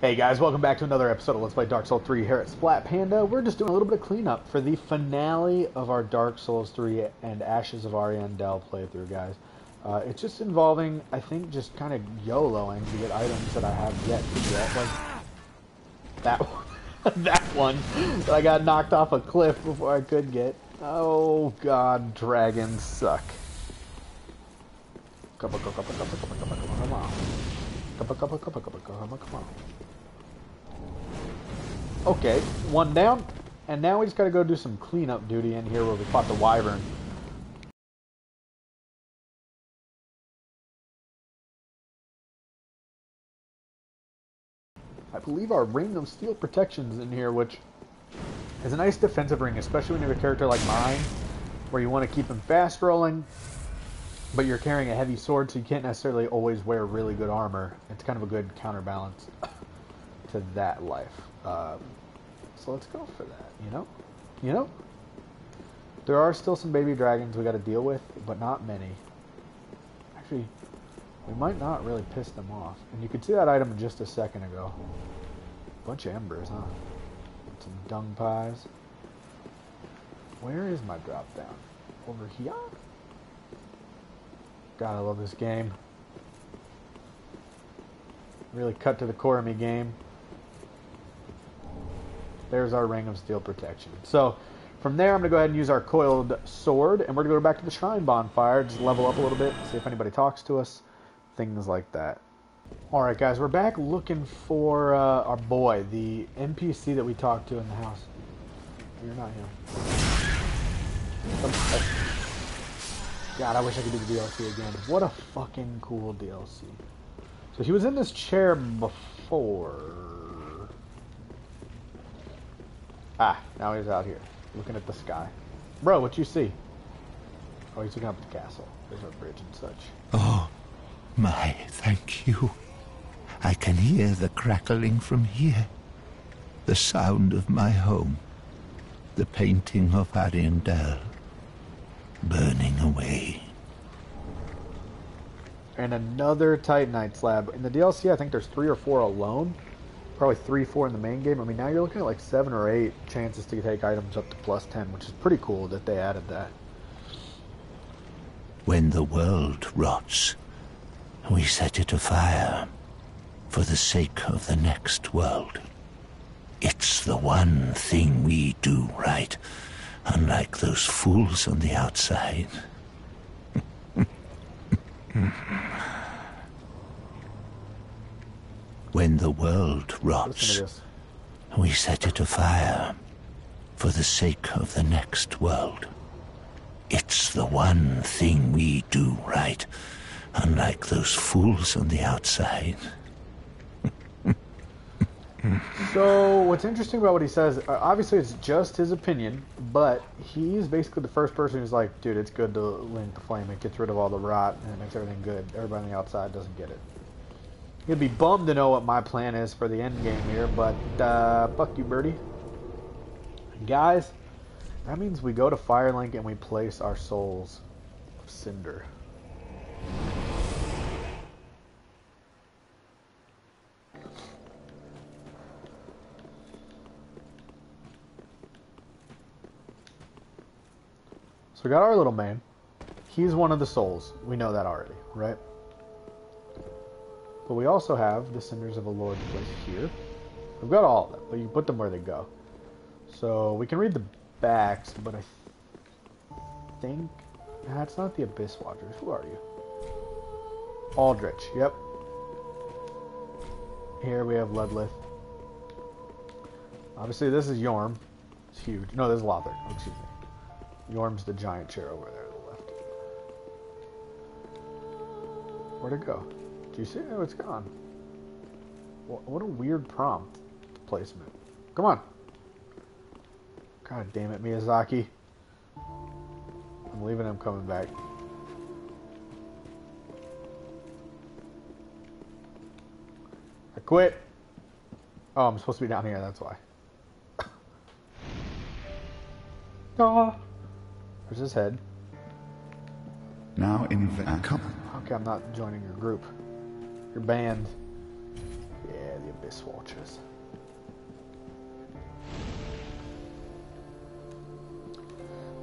Hey guys, welcome back to another episode of Let's Play Dark Souls 3 here at Splat Panda. We're just doing a little bit of cleanup for the finale of our Dark Souls 3 and Ashes of Ariandel playthrough, guys. It's just involving, I think, just kind of YOLOing to get items that I have yet to get. Like that one, that one that I got knocked off a cliff before I could get. Oh god, dragons suck. Come on. Come on. Okay, one down, and now we just gotta go do some cleanup duty in here where we fought the wyvern. I believe our ring of steel protection's in here, which is a nice defensive ring, especially when you have a character like mine, where you want to keep him fast rolling, but you're carrying a heavy sword, so you can't necessarily always wear really good armor. It's kind of a good counterbalance to that life. So let's go for that, you know? There are still some baby dragons we got to deal with, but not many. Actually, we might not really piss them off. And you could see that item just a second ago. Bunch of embers, huh? Some dung pies. Where is my drop down? Over here? God, I love this game. Really cut to the core of me game. There's our ring of steel protection. So, from there, I'm going to go ahead and use our coiled sword, and we're going to go back to the shrine bonfire, just level up a little bit, see if anybody talks to us, things like that. Alright guys, we're back looking for our boy, the NPC that we talked to in the house. You're not him. God, I wish I could do the DLC again. What a fucking cool DLC. So he was in this chair before. Ah, now he's out here, looking at the sky. Bro, what you see? Oh, he's looking up at the castle. There's our bridge and such. Oh, my, thank you. I can hear the crackling from here. The sound of my home. The painting of Ariandel. Burning away. And another Titanite slab. In the DLC, I think there's 3 or 4 alone. Probably 3, 4 in the main game. I mean, now you're looking at like 7 or 8 chances to take items up to +10, which is pretty cool that they added that. When the world rots, we set it afire for the sake of the next world. It's the one thing we do right, unlike those fools on the outside. When the world rots, we set it afire for the sake of the next world. It's the one thing we do right, unlike those fools on the outside. So, what's interesting about what he says, obviously it's just his opinion, but he's basically the first person who's like, dude, it's good to link the flame. It gets rid of all the rot and it makes everything good. Everybody on the outside doesn't get it. He'd be bummed to know what my plan is for the end game here, but fuck you, birdie. Guys, that means we go to Firelink and we place our souls of Cinder. So we got our little man. He's one of the souls. We know that already, right? But we also have the Cinders of the Lord placed here. We've got all of them, but you put them where they go. So we can read the backs, but I think... Nah, it's not the Abyss Watchers. Who are you? Aldrich, yep. Here we have Ludlith. Obviously this is Yorm. It's huge. No, this is Lothar. Oh, excuse me. Yorm's the giant chair over there to the left. Where'd it go? Do you see it? Oh, it's gone. What a weird prompt placement. Come on. God damn it, Miyazaki. I'm leaving him coming back. I quit. Oh, I'm supposed to be down here, that's why. Oh. There's his head. Now in come. Okay, I'm not joining your group. Your band. Yeah, the Abyss Watchers.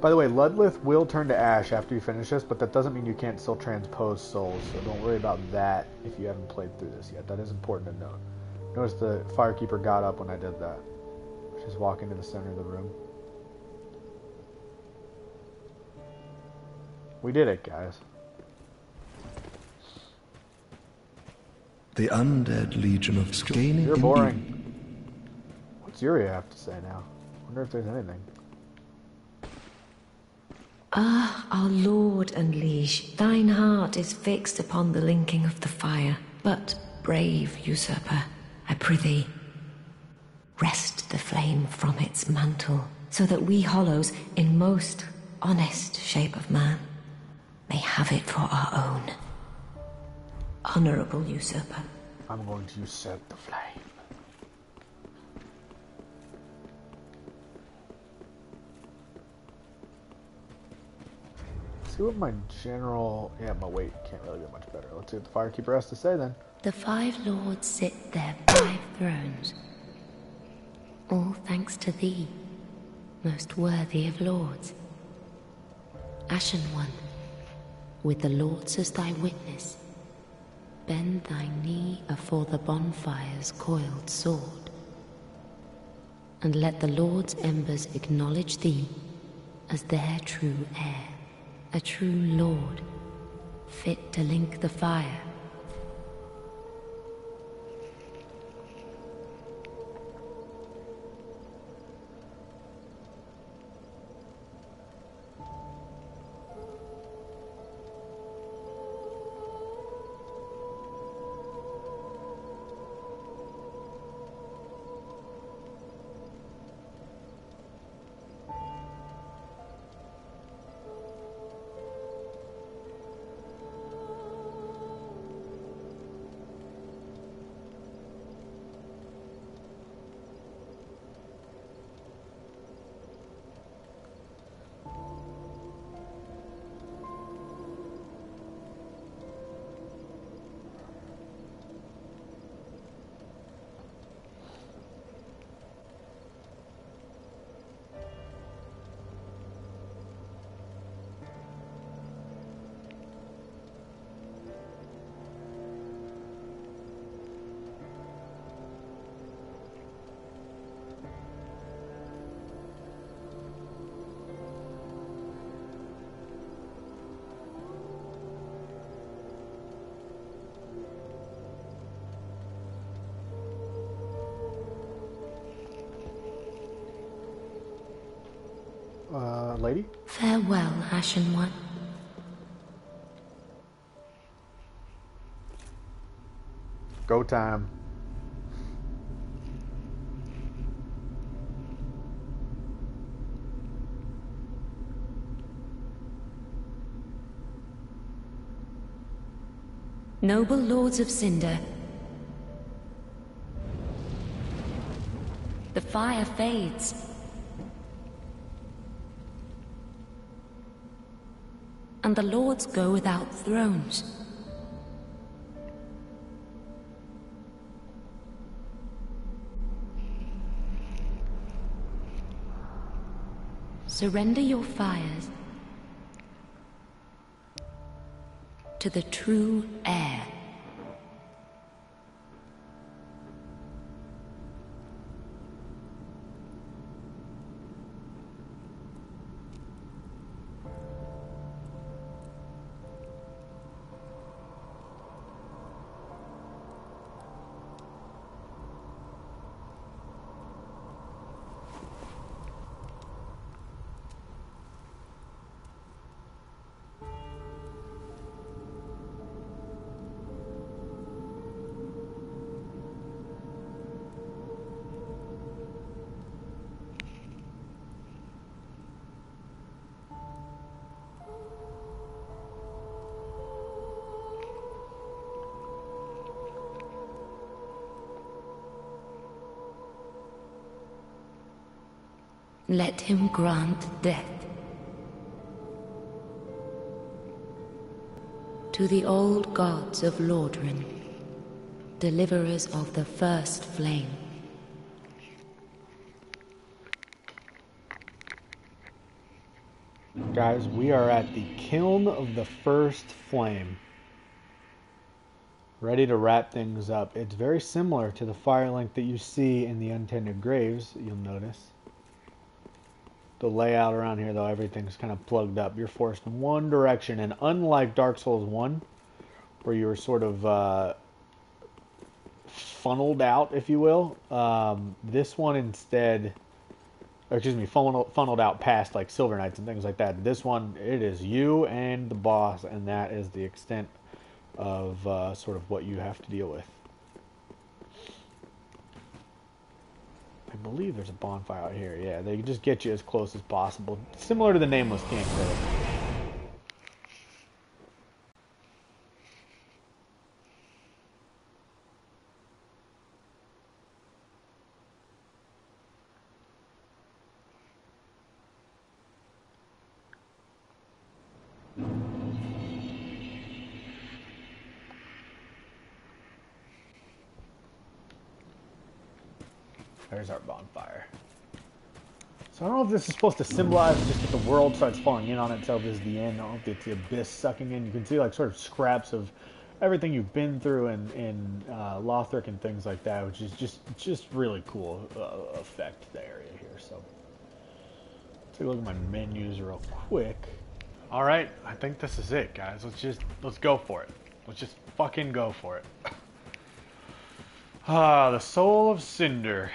By the way, Ludlith will turn to ash after you finish this, but that doesn't mean you can't still transpose souls, so don't worry about that if you haven't played through this yet. That is important to note. Notice the Firekeeper got up when I did that. She's walking to the center of the room. We did it, guys. The undead legion of gaining. You're boring. What's Yuri have to say now? Wonder if there's anything. Ah, our lord and liege, thine heart is fixed upon the linking of the fire. But, brave usurper, I prithee, wrest the flame from its mantle, so that we hollows, in most honest shape of man, may have it for our own. Honorable usurper. I'm going to usurp the flame. See what my general... Yeah, my weight can't really get much better. Let's see what the Firekeeper has to say then. The 5 lords sit their 5 thrones. All thanks to thee, most worthy of lords. Ashen One, with the lords as thy witness, bend thy knee afore the bonfire's coiled sword, and let the lords' embers acknowledge thee as their true heir. A true lord, fit to link the fire. Lady? Farewell, Ashen One. Go time. Noble lords of Cinder, the fire fades. And the lords go without thrones. Surrender your fires to the true heir. Let him grant death to the old gods of Lordran. deliverers of the first flame. Guys, we are at the Kiln of the First Flame. Ready to wrap things up. It's very similar to the fire link that you see in the Untended Graves, you'll notice. The layout around here, though, everything's kind of plugged up. You're forced in one direction, and unlike Dark Souls 1, where you were sort of funneled out, if you will, this one instead... Or, excuse me, funneled out past like Silver Knights and things like that. This one, it is you and the boss, and that is the extent of sort of what you have to deal with. I believe there's a bonfire out here. Yeah, they just get you as close as possible. Similar to the Nameless King, really. There's our bonfire. So I don't know if this is supposed to symbolize just that the world starts falling in on itself as the end. I don't know if it's the abyss sucking in. You can see like sort of scraps of everything you've been through in Lothric and things like that, which is just really cool effect the area here. So let's take a look at my menus real quick. All right, I think this is it, guys. Let's go for it. Let's just fucking go for it. The Soul of Cinder.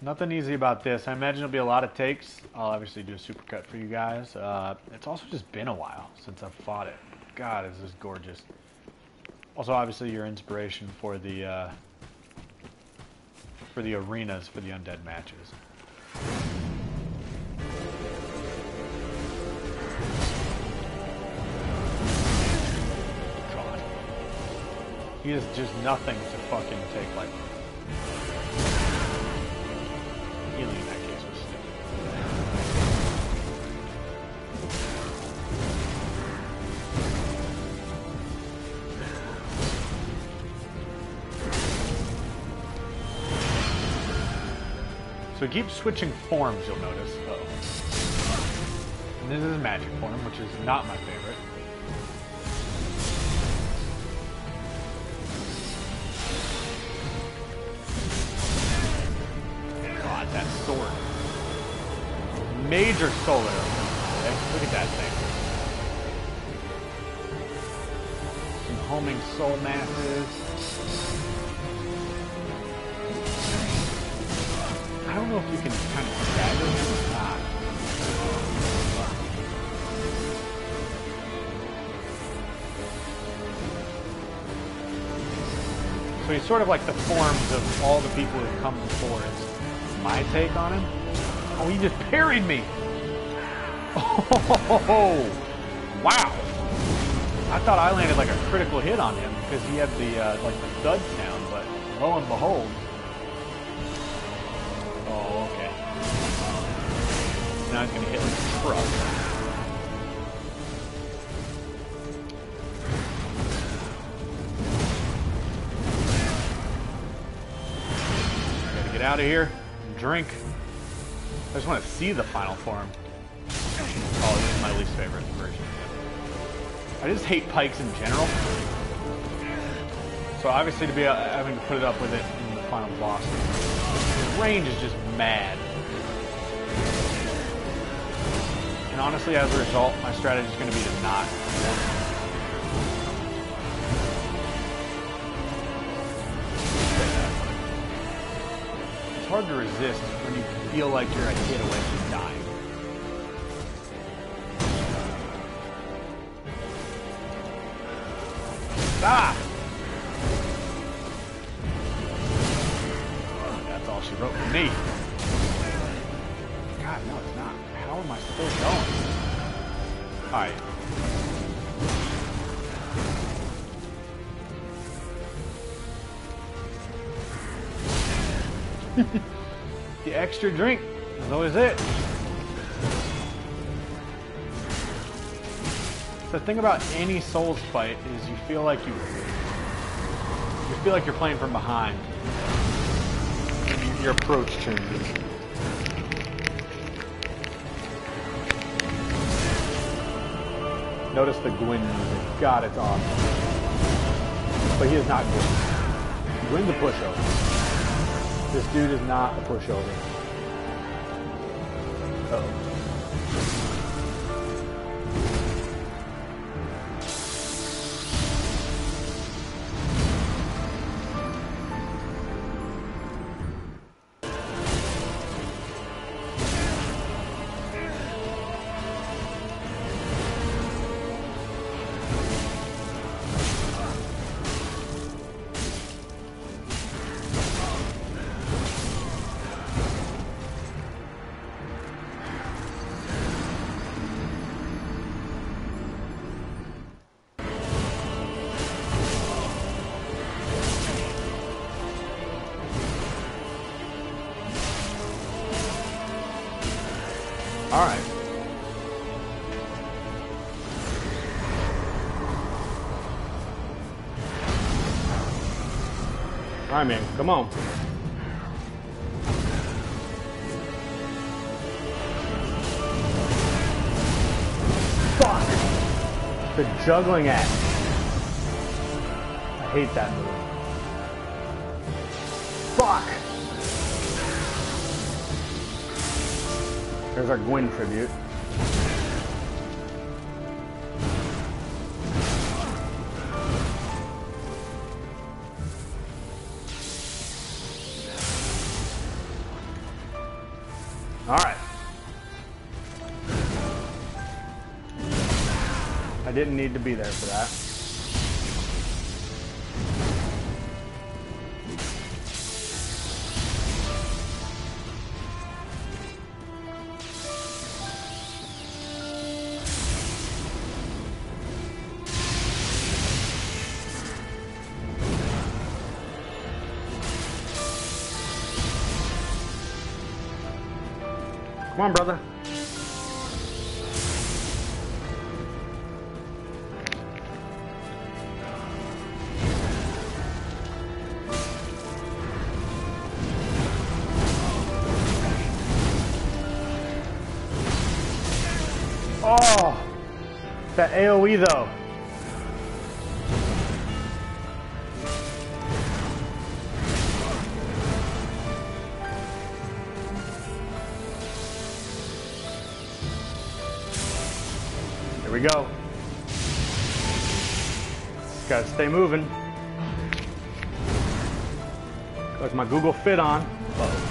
Nothing easy about this. I imagine it'll be a lot of takes. I'll obviously do a supercut for you guys. It's also just been a while since I've fought it. God, is this gorgeous. Also, obviously, your inspiration for the arenas for the undead matches. God. He is just nothing to fucking take like. Healing in that case was stupid. So it keeps switching forms, you'll notice. And this is a magic form, which is not my favorite. That sword. Major soul arrow. Look at that thing. Some homing soul masses. I don't know if you can kind of stagger him or not. So he's sort of like the forms of all the people who've come before us. My take on him? Oh, he just parried me! Oh, wow! I thought I landed like a critical hit on him because he had the like the thud sound, but lo and behold. Oh, okay. Now he's gonna hit like a truck. Gotta get out of here. Drink. I just want to see the final form. Oh, this is my least favorite version. I just hate pikes in general. So obviously to be having to put it up with it in the final boss, the range is just mad. And honestly, as a result, my strategy is going to be to not. It's hard to resist when you feel like you're a hit away from dying. Ah! That's all she wrote for me. God, no, it's not. How am I still going? Alright. The extra drink is always it. The thing about any Souls fight is you feel like you're feel like you're playing from behind. Your approach changes. Notice the Gwyn music. God, it's awesome. But he is not Gwyn. Gwyn's a pushover. This dude is not a pushover. Uh-oh. Alright. Alright, man. Come on. Fuck! The juggling act. I hate that move. Fuck! There's our Gwyn tribute. Alright. I didn't need to be there for that. Come on, brother. Oh, that AoE though. Here we go. Gotta stay moving. Got my Google Fit on. Uh-oh.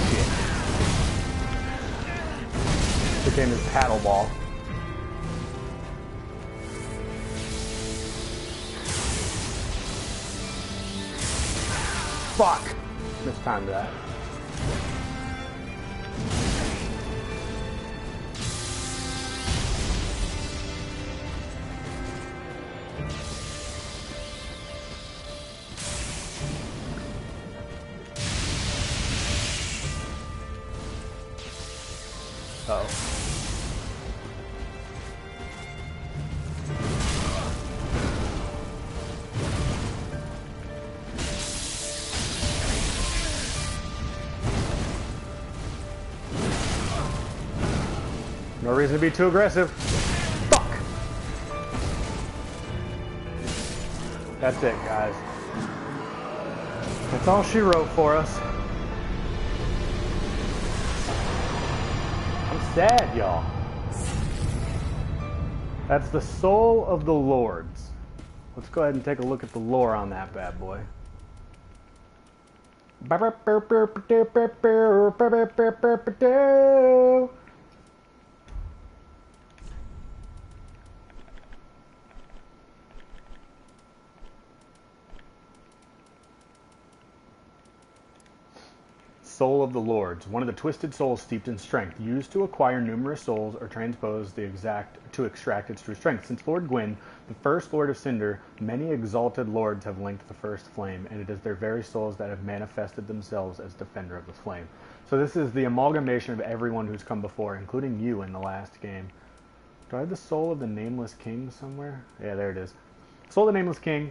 Shit. Became his paddle ball. Fuck! Mistimed that. Uh-oh. No reason to be too aggressive. Fuck! That's it, guys. That's all she wrote for us. I'm sad, y'all. That's the Soul of the Lords. Let's go ahead and take a look at the lore on that bad boy. Soul of the Lords, one of the twisted souls steeped in strength, used to acquire numerous souls or transpose to extract its true strength. Since Lord Gwyn, the first Lord of Cinder, many exalted lords have linked the first flame, and it is their very souls that have manifested themselves as defender of the flame. So this is the amalgamation of everyone who's come before, including you in the last game. Do I have the soul of the Nameless King somewhere? Yeah, there it is. Soul of the Nameless King.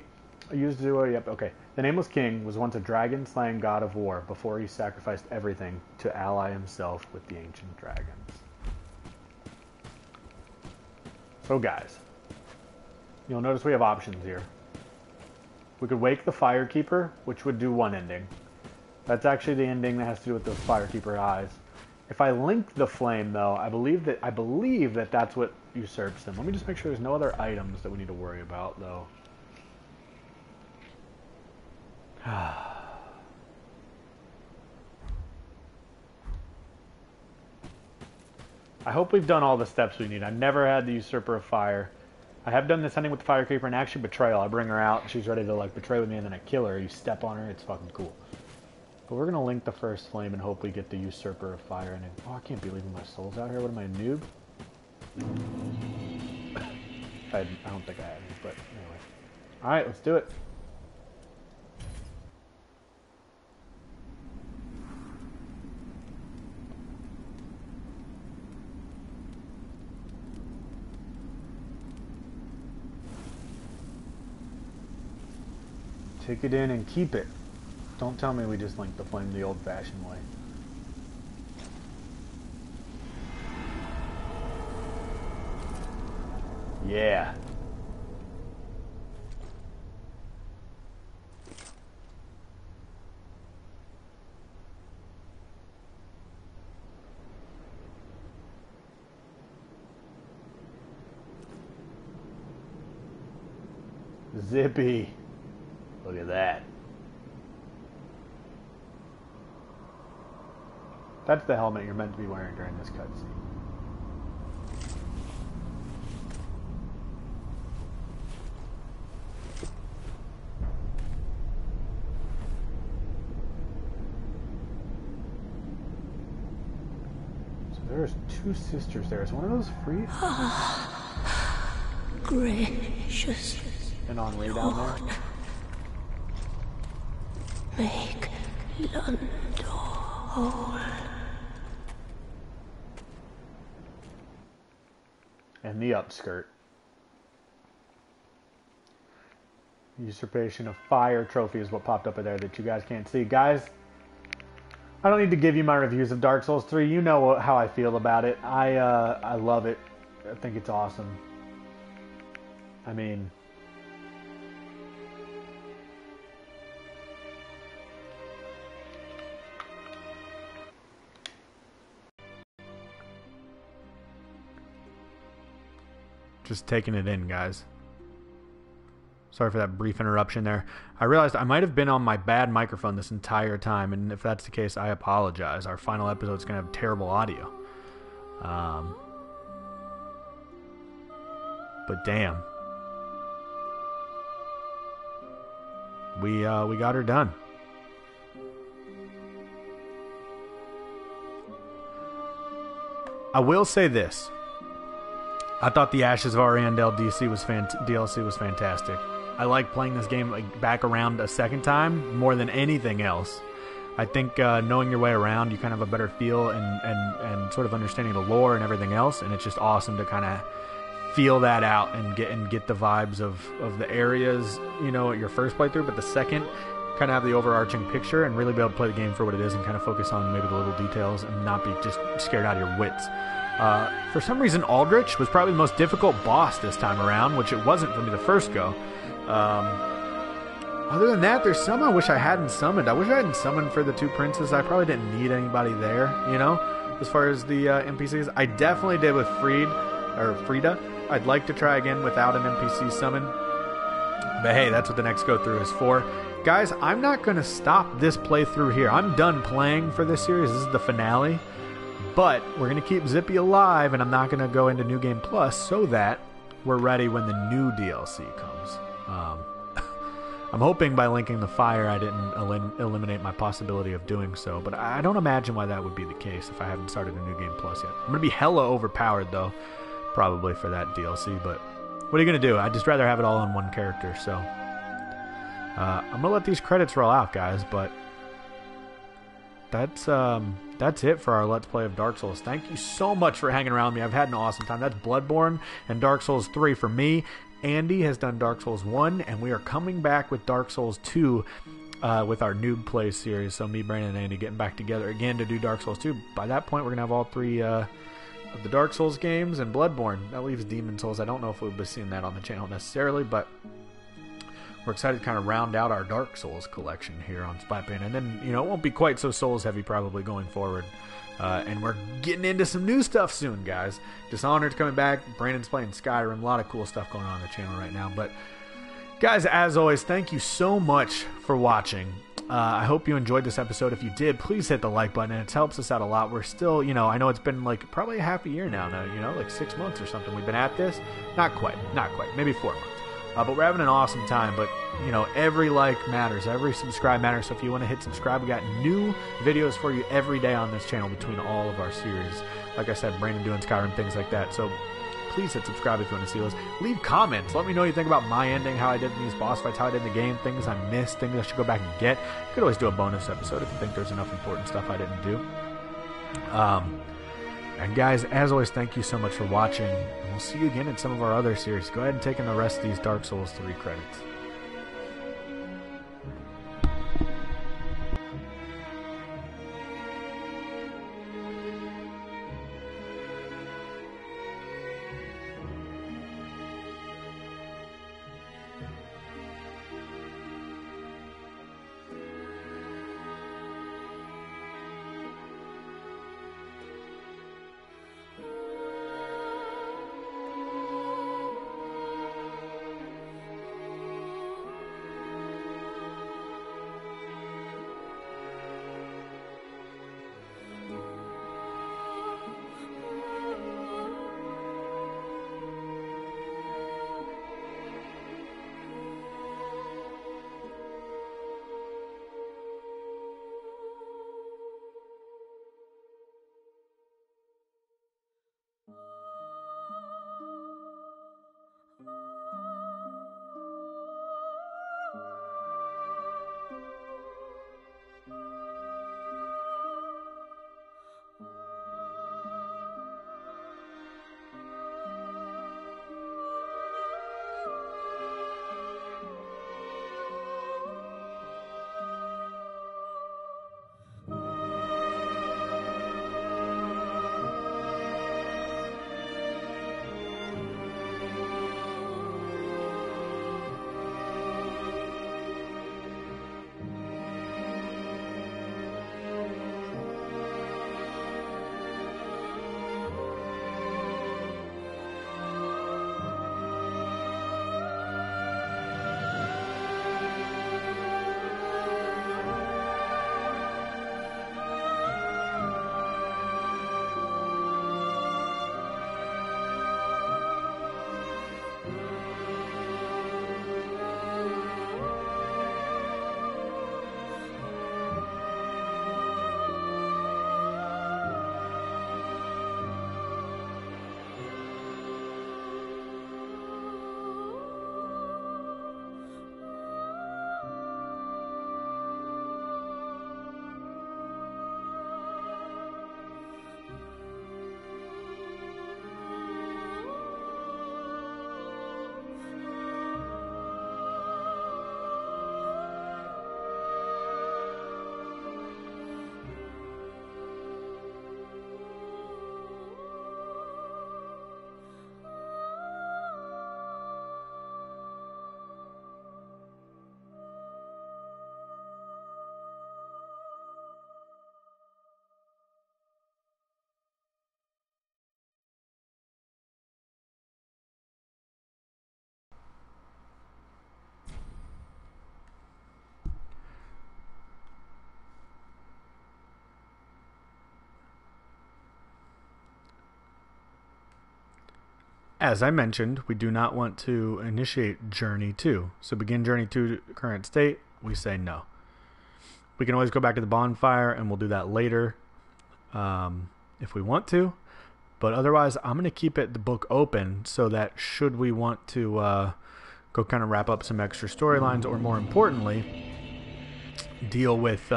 Used to do yep, okay. The Nameless King was once a dragon-slaying god of war before he sacrificed everything to ally himself with the ancient dragons. So guys, you'll notice we have options here. We could wake the Firekeeper, which would do one ending. That's actually the ending that has to do with those Firekeeper eyes. If I link the flame, though, I believe that that's what usurps them. Let me just make sure there's no other items that we need to worry about, though. I hope we've done all the steps we need. I've never had the Usurper of Fire. I have done this hunting with the Firekeeper and actually Betrayal. I bring her out, she's ready to like betray with me, and then I kill her. You step on her, it's fucking cool. But we're gonna link the first flame and hope we get the Usurper of Fire in it. Oh, I can't be leaving my souls out here. What am I, a noob? I don't think I have any, but anyway. Alright, let's do it. Take it in and keep it. Don't tell me we just linked the flame the old-fashioned way. Yeah. Zippy. Look at that. That's the helmet you're meant to be wearing during this cutscene. So there's two sisters there. Is one of those free? Gracious. And Henri down there? Make Londor whole. And the upskirt. Usurpation of Fire trophy is what popped up in there that you guys can't see. Guys, I don't need to give you my reviews of Dark Souls 3. You know how I feel about it. I love it. I think it's awesome. I mean, just taking it in, guys. Sorry for that brief interruption there. I realized I might have been on my bad microphone this entire time, and if that's the case, I apologize. Our final episode is going to have terrible audio. But damn. We got her done. I will say this. I thought the Ashes of Ariandel DLC was fantastic. I like playing this game back around a second time more than anything else. I think knowing your way around, you kind of have a better feel and sort of understanding the lore and everything else, and it's just awesome to kind of feel that out and get the vibes of the areas, you know, at your first playthrough, but the second, kind of have the overarching picture and really be able to play the game for what it is and kind of focus on maybe the little details and not be just scared out of your wits. For some reason, Aldrich was probably the most difficult boss this time around, which it wasn't for me the first go. Other than that, there's some I wish I hadn't summoned. I wish I hadn't summoned for the two princes. I probably didn't need anybody there, you know, as far as the NPCs. I definitely did with Frida. I'd like to try again without an NPC summon. But hey, that's what the next go-through is for. Guys, I'm not going to stop this playthrough here. I'm done playing for this series. This is the finale. But we're going to keep Zippy alive, and I'm not going to go into New Game Plus so that we're ready when the new DLC comes. I'm hoping by linking the fire I didn't eliminate my possibility of doing so, but I don't imagine why that would be the case if I haven't started a New Game Plus yet. I'm going to be hella overpowered, though, probably for that DLC, but what are you going to do? I'd just rather have it all on one character, so I'm going to let these credits roll out, guys, but that's it for our Let's Play of Dark Souls. Thank you so much for hanging around with me. I've had an awesome time. That's Bloodborne and Dark Souls 3 for me. Andy has done Dark Souls 1, and we are coming back with Dark Souls 2 with our Noob Play series. So me, Brandon, and Andy getting back together again to do Dark Souls 2. By that point, we're going to have all 3 of the Dark Souls games and Bloodborne. That leaves Demon Souls. I don't know if we'll be seeing that on the channel necessarily, but we're excited to kind of round out our Dark Souls collection here on Splat Panda. And then, it won't be quite so Souls heavy probably going forward. And we're getting into some new stuff soon, guys. Dishonored's coming back. Brandon's playing Skyrim. A lot of cool stuff going on the channel right now. But, guys, as always, thank you so much for watching. I hope you enjoyed this episode. If you did, please hit the like button. It helps us out a lot. We're still, I know it's been like probably a half a year now, like 6 months or something we've been at this. Not quite. Maybe 4 months. But we're having an awesome time. But, every like matters. Every subscribe matters. So if you want to hit subscribe, we got new videos for you every day on this channel between all of our series. Like I said, Brandon doing Skyrim, things like that. So please hit subscribe if you want to see those. Leave comments. Let me know what you think about my ending, how I did in these boss fights, how I did in the game, things I missed, things I should go back and get. You could always do a bonus episode if you think there's enough important stuff I didn't do. And guys, as always, thank you so much for watching. And we'll see you again in some of our other series. Go ahead and take in the rest of these Dark Souls 3 credits. As I mentioned, we do not want to initiate Journey 2. So begin Journey 2 current state, we say no. We can always go back to the bonfire, and we'll do that later if we want to. But otherwise, I'm going to keep the book open so that should we want to go kind of wrap up some extra storylines, or more importantly, deal with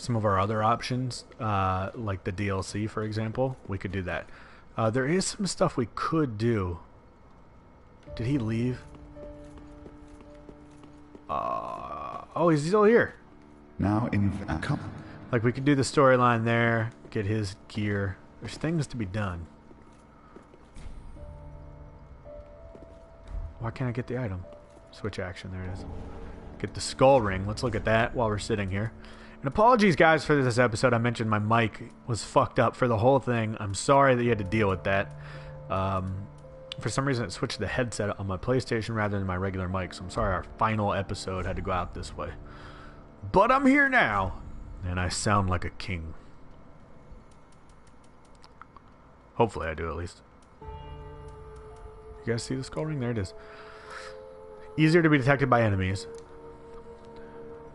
some of our other options, like the DLC, for example, we could do that. There is some stuff we could do. Did he leave? Oh, he's still here. Now in Like, we could do the storyline there, get his gear. There's things to be done. Why can't I get the item? Switch action, there it is. Get the skull ring. Let's look at that while we're sitting here. And apologies, guys, for this episode. I mentioned my mic was fucked up for the whole thing. I'm sorry that you had to deal with that. For some reason, it switched the headset on my PlayStation rather than my regular mic, so I'm sorry our final episode had to go out this way. But I'm here now, and I sound like a king. Hopefully I do, at least. You guys see the skull ring? There it is. Easier to be detected by enemies.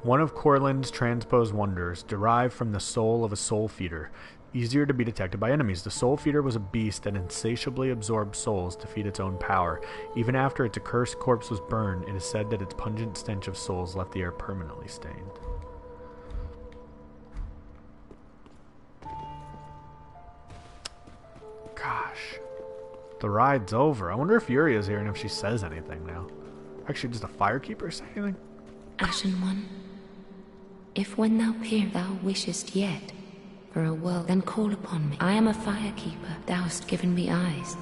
One of Corlin's transposed wonders, derived from the soul of a soul feeder. Easier to be detected by enemies. The soul feeder was a beast that insatiably absorbed souls to feed its own power. Even after its accursed corpse was burned, it is said that its pungent stench of souls left the air permanently stained. Gosh. The ride's over. I wonder if Yuria's here and if she says anything now. Actually, does the Firekeeper say anything? Ashen One, if when thou peer thou wishest yet for a world, then call upon me. I am a Firekeeper. Thou hast given me eyes.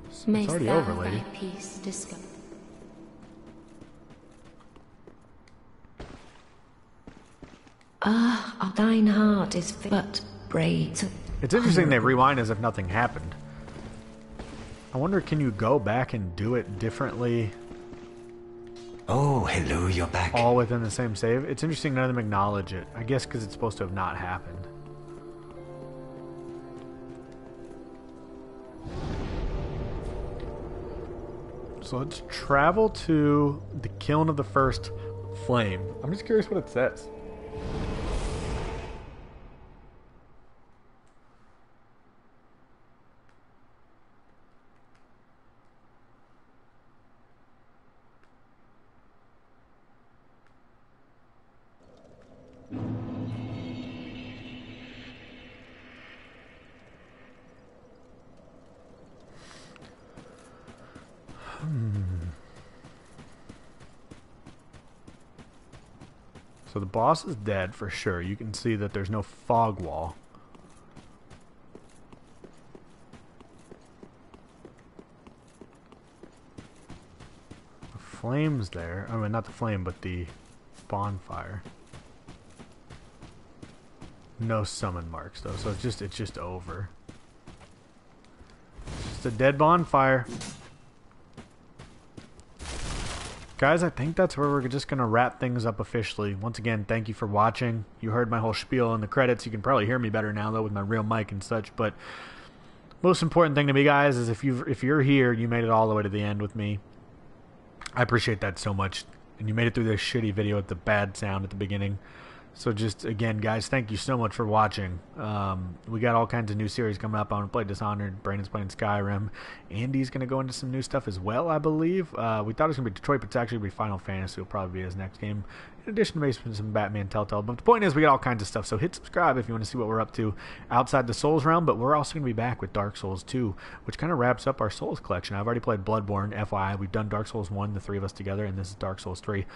It's Mayst already thou over, lady. thy peace discover. Thine heart is but brave. It's interesting they rewind as if nothing happened. I wonder, can you go back and do it differently? Oh, hello, you're back. All within the same save? It's interesting none of them acknowledge it. I guess because it's supposed to have not happened. So let's travel to the Kiln of the First Flame. I'm just curious what it says. So the boss is dead for sure. You can see that there's no fog wall. The flame's there. I mean, not the flame, but the bonfire. No summon marks though, so it's just over. It's just a dead bonfire. Guys, I think that's where we're just going to wrap things up officially. Once again, thank you for watching. You heard my whole spiel in the credits. You can probably hear me better now, though, with my real mic and such. But most important thing to me, guys, is if you're here, you made it all the way to the end with me. I appreciate that so much. And you made it through this shitty video with the bad sound at the beginning. So just, again, guys, thank you so much for watching. We got all kinds of new series coming up. I'm going to play Dishonored. Brandon's playing Skyrim. Andy's going to go into some new stuff as well, I believe. We thought it was going to be Detroit, but it's actually going to be Final Fantasy. Will probably be his next game. In addition to maybe some Batman Telltale. But the point is, we got all kinds of stuff. So hit subscribe if you want to see what we're up to outside the Souls realm. But we're also going to be back with Dark Souls 2, which kind of wraps up our Souls collection. I've already played Bloodborne, FYI. We've done Dark Souls 1, the three of us together, and this is Dark Souls 3.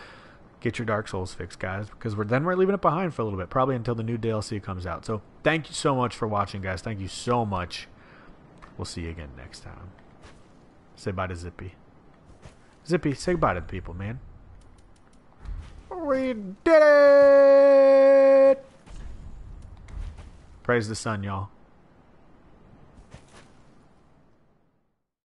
Get your Dark Souls fixed, guys, because we're leaving it behind for a little bit, probably until the new DLC comes out. So thank you so much for watching, guys. Thank you so much. We'll see you again next time. Say bye to Zippy. Zippy, say bye to the people, man. We did it! Praise the sun, y'all.